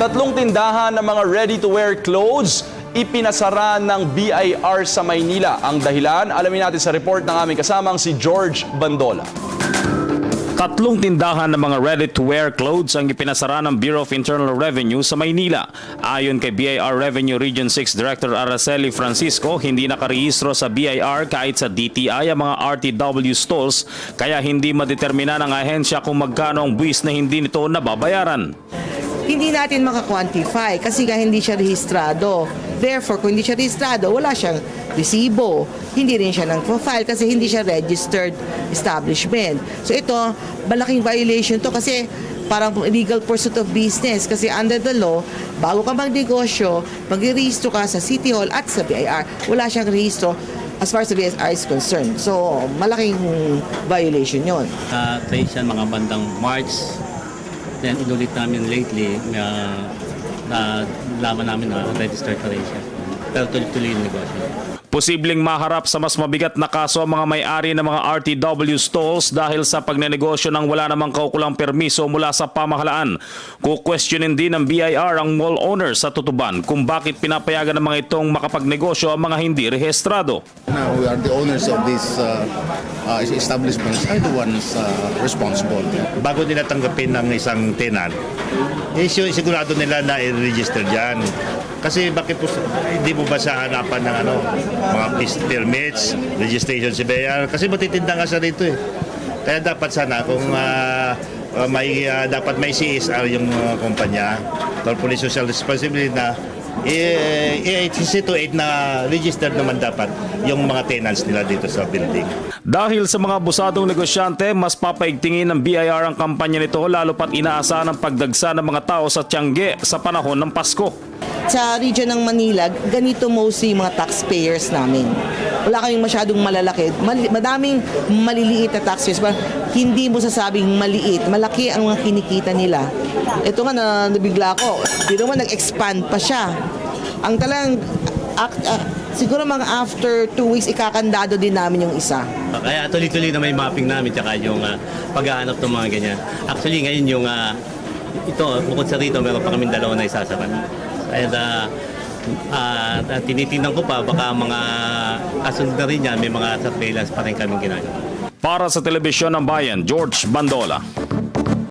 Tatlong tindahan ng mga ready-to-wear clothes ipinasara ng BIR sa Maynila. Ang dahilan, alamin natin sa report ng aming kasamang si George Bandola. Tatlong tindahan ng mga ready-to-wear clothes ang ipinasara ng Bureau of Internal Revenue sa Maynila. Ayon kay BIR Revenue Region 6 Director Araceli Francisco, hindi nakarehistro sa BIR kahit sa DTI ang mga RTW stores, kaya hindi madetermina ng ahensya kung magkano ang buwis na hindi nito nababayaran. Hindi natin maka-quantify kasi nga hindi siya rehistrado. Therefore, kung hindi siya rehistrado, wala siyang resibo. Hindi rin siya nang-file kasi hindi siya registered establishment. So ito, malaking violation to kasi parang illegal pursuit of business kasi under the law, bago ka magnegosyo, mag-rehistro ka sa City Hall at sa BIR. Wala siyang rehistro as far as the BIR is concerned. So, malaking violation yon. Trace yan mga bandang March. Then inulit namin lately na laman namin na registered pa rin siya. Pero tuloy-tuloy yung negosyo. Posibleng maharap sa mas mabigat na kaso ang mga may-ari ng mga RTW stalls dahil sa pagnenegosyo ng wala namang kaukulang permiso mula sa pamahalaan. Kukwestiyonin din ng BIR ang mall owners sa Tutuban kung bakit pinapayagan ng mga itong makapagnegosyo ang mga hindi rehistrado. Now we are the owners of these establishments are the ones responsible. Bago nila tanggapin ng isang tenant, sigurado nila na i-register dyan. Kasi bakit po, hindi mo ba sa hanapan ng mga permits, registration si BIR? Kasi matitinda nga sa rito eh. Kaya dapat sana kung dapat may CSR yung kumpanya, corporate social responsibility na i-situate na registered naman dapat yung mga tenants nila dito sa building. Dahil sa mga abusadong negosyante, mas papaigtingin ng BIR ang kampanya nito lalo pat inaasahan ang pagdagsa ng mga tao sa Tiangge sa panahon ng Pasko. Sa region ng Manila, ganito mostly yung mga taxpayers namin. Wala kaming masyadong malalaki. Madaming maliliit na taxpayers. Hindi mo sasabing maliit. Malaki ang mga kinikita nila. Ito nga nabigla ko. Di naman nag-expand pa siya. Ang talang siguro mga after 2 weeks ikakandado din namin yung isa. Kaya tuloy-tuloy na may mapping namin tsaka yung paghahanap ng mga ganyan. Actually ngayon yung ito, bukod sa rito, meron pa kaming dalawa na isasapan. Kaya tinitingnan ko pa, baka mga kasunod na rin yan, may mga surveillance pa rin kaming ginagawa. Para sa Telebisyon ng Bayan, George Bandola.